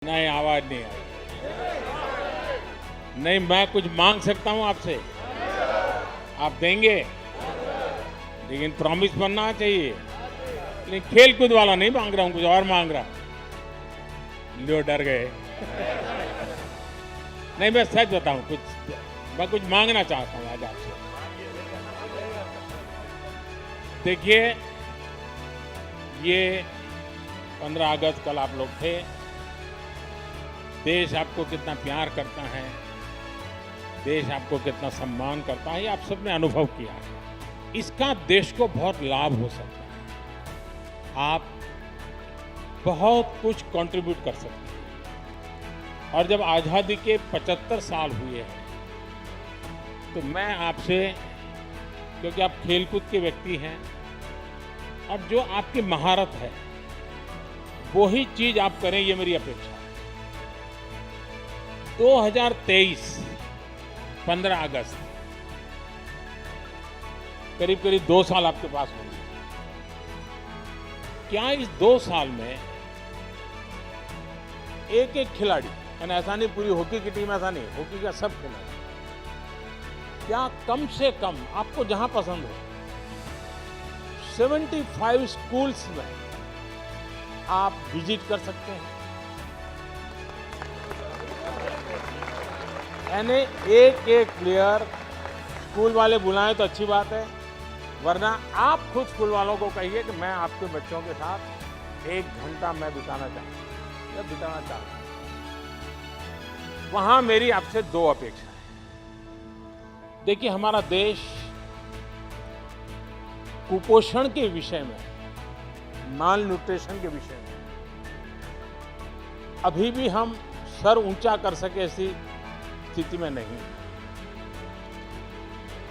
नहीं, आवाज नहीं आई। नहीं, मैं कुछ मांग सकता हूं आपसे, आप देंगे, लेकिन प्रॉमिस बनना चाहिए। लेकिन खेल कूद वाला नहीं मांग रहा हूं, कुछ और मांग रहा। लो, डर गए। नहीं, मैं सच बताऊं, मैं कुछ मांगना चाहता हूं आज आपसे। देखिए, ये 15 अगस्त कल आप लोग थे। देश आपको कितना प्यार करता है, देश आपको कितना सम्मान करता है, ये आप सबने अनुभव किया है। इसका देश को बहुत लाभ हो सकता है। आप बहुत कुछ कंट्रीब्यूट कर सकते हैं। और जब आज़ादी के 75 साल हुए हैं, तो मैं आपसे, क्योंकि आप खेलकूद के व्यक्ति हैं और जो आपकी महारत है वो ही चीज आप करें, ये मेरी अपेक्षा है। 2023 15 अगस्त, करीब करीब 2 साल आपके पास होंगे। क्या इस 2 साल में एक एक खिलाड़ी, यानी ऐसा नहीं पूरी हॉकी की टीम, ऐसा नहीं, हॉकी का सब खिलाड़ी, क्या कम से कम आपको जहां पसंद हो 75 स्कूल्स में आप विजिट कर सकते हैं? यानी एक एक प्लेयर, स्कूल वाले बुलाएं तो अच्छी बात है, वरना आप खुद स्कूल वालों को कहिए कि मैं आपके बच्चों के साथ 1 घंटा मैं बिताना चाहता हूं। वहां मेरी आपसे 2 अपेक्षा है। देखिए, हमारा देश कुपोषण के विषय में, माल न्यूट्रिशन के विषय में अभी भी हम सर ऊंचा कर सके ऐसी स्थिति में नहीं।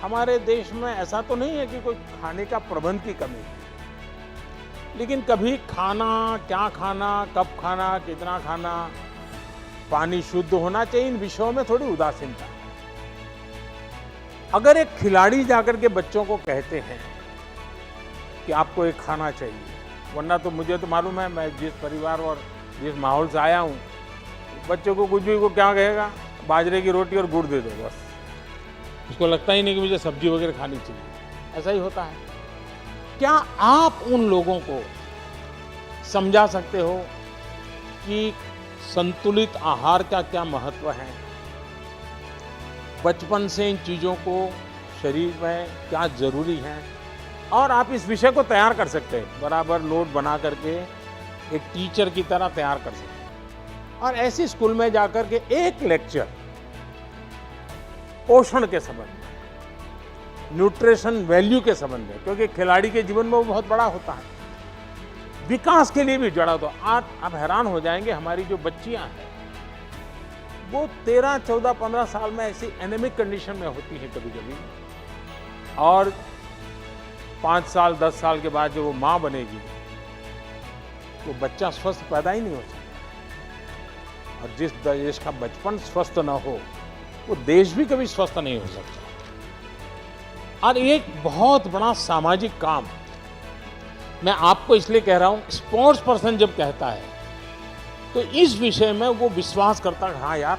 हमारे देश में ऐसा तो नहीं है कि कोई खाने का प्रबंध की कमी है, लेकिन कभी खाना, क्या खाना, कब खाना, कितना खाना, पानी शुद्ध होना चाहिए, इन विषयों में थोड़ी उदासीनता है। अगर एक खिलाड़ी जाकर के बच्चों को कहते हैं कि आपको एक खाना चाहिए, वरना तो मुझे तो मालूम है, मैं जिस परिवार और जिस माहौल से आया हूँ, बच्चों को कुछ भी, को क्या कहेगा, बाजरे की रोटी और गुड़ दे दो बस। उसको लगता ही नहीं कि मुझे सब्जी वगैरह खानी चाहिए। ऐसा ही होता है। क्या आप उन लोगों को समझा सकते हो कि संतुलित आहार का क्या महत्व है? बचपन से इन चीज़ों को शरीर में क्या जरूरी है? और आप इस विषय को तैयार कर सकते हैं, बराबर नोट बना करके एक टीचर की तरह तैयार कर सकते हैं। और ऐसी स्कूल में जाकर के एक लेक्चर पोषण के संबंध में, न्यूट्रिशन वैल्यू के संबंध में, क्योंकि खिलाड़ी के जीवन में वो बहुत बड़ा होता है, विकास के लिए भी जुड़ा। तो आज आप हैरान हो जाएंगे, हमारी जो बच्चियां हैं वो 13, 14, 15 साल में ऐसी एनेमिक कंडीशन में होती है कभी कभी, और 5 साल 10 साल के बाद जो वो माँ बनेगी, वो बच्चा स्वस्थ पैदा ही नहीं हो सकता। और जिस देश का बचपन स्वस्थ न हो, वो देश भी कभी स्वस्थ नहीं हो सकता। और एक बहुत बड़ा सामाजिक काम मैं आपको इसलिए कह रहा हूं, स्पोर्ट्स पर्सन जब कहता है तो इस विषय में वो विश्वास करता है, हाँ यार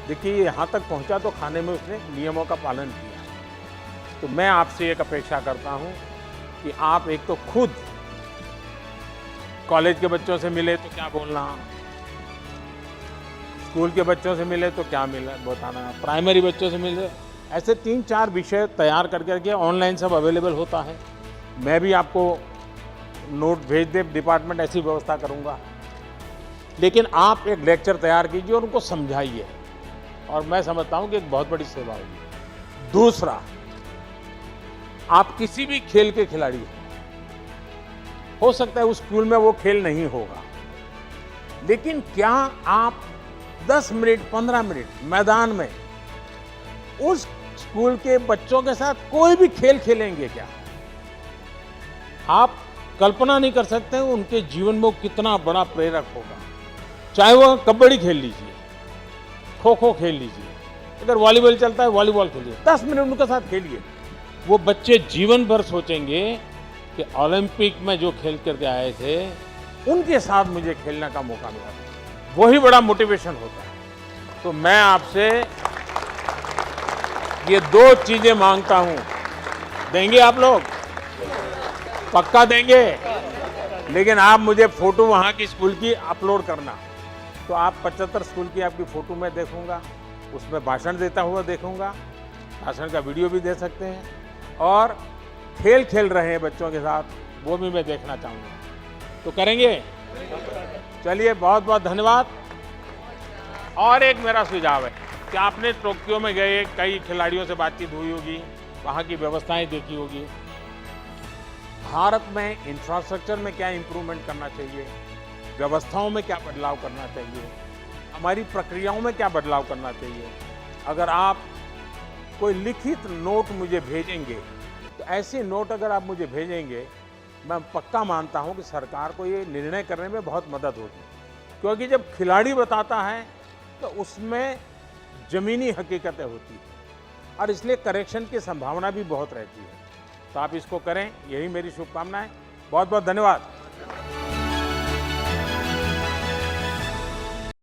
देखिए यहाँ तक पहुंचा तो खाने में उसने नियमों का पालन किया। तो मैं आपसे एक अपेक्षा करता हूं कि आप एक तो खुद कॉलेज के बच्चों से मिले तो क्या बोलना, स्कूल के बच्चों से मिले तो क्या मिला बताना, प्राइमरी बच्चों से मिले, ऐसे 3-4 विषय तैयार करके ऑनलाइन सब अवेलेबल होता है। मैं भी आपको नोट भेज दे, डिपार्टमेंट ऐसी व्यवस्था करूंगा। लेकिन आप एक लेक्चर तैयार कीजिए और उनको समझाइए, और मैं समझता हूं कि एक बहुत बड़ी सेवा होगी। दूसरा, आप किसी भी खेल के खिलाड़ी हो सकता है उस स्कूल में वो खेल नहीं होगा, लेकिन क्या आप 10 मिनट 15 मिनट मैदान में उस स्कूल के बच्चों के साथ कोई भी खेल खेलेंगे क्या? आप कल्पना नहीं कर सकते उनके जीवन में कितना बड़ा प्रेरक होगा। चाहे वो कबड्डी खेल लीजिए, खो खो खेल लीजिए, अगर वॉलीबॉल चलता है वॉलीबॉल खेलिए, 10 मिनट उनके साथ खेलिए। वो बच्चे जीवन भर सोचेंगे कि ओलंपिक में जो खेल करके आए थे उनके साथ मुझे खेलने का मौका मिला। वही बड़ा मोटिवेशन होता है। तो मैं आपसे ये 2 चीज़ें मांगता हूँ, देंगे आप लोग? पक्का देंगे? लेकिन आप मुझे फ़ोटो वहाँ की स्कूल की अपलोड करना। तो आप 75 स्कूल की आपकी फ़ोटो मैं देखूँगा, उसमें भाषण देता हुआ देखूँगा, भाषण का वीडियो भी दे सकते हैं, और खेल खेल रहे हैं बच्चों के साथ, वो भी मैं देखना चाहूँगा। तो करेंगे? चलिए, बहुत बहुत धन्यवाद। और एक मेरा सुझाव है कि आपने टोक्यो में गए, कई खिलाड़ियों से बातचीत हुई होगी, वहाँ की व्यवस्थाएं देखी होगी। भारत में इंफ्रास्ट्रक्चर में क्या इम्प्रूवमेंट करना चाहिए, व्यवस्थाओं में क्या बदलाव करना चाहिए, हमारी प्रक्रियाओं में क्या बदलाव करना चाहिए। अगर आप कोई लिखित नोट मुझे भेजेंगे, तो ऐसे नोट अगर आप मुझे भेजेंगे, मैं पक्का मानता हूं कि सरकार को ये निर्णय करने में बहुत मदद होगी। क्योंकि जब खिलाड़ी बताता है तो उसमें ज़मीनी हकीकतें होती हैं, और इसलिए करेक्शन की संभावना भी बहुत रहती है। तो आप इसको करें, यही मेरी शुभकामनाएं। बहुत बहुत धन्यवाद।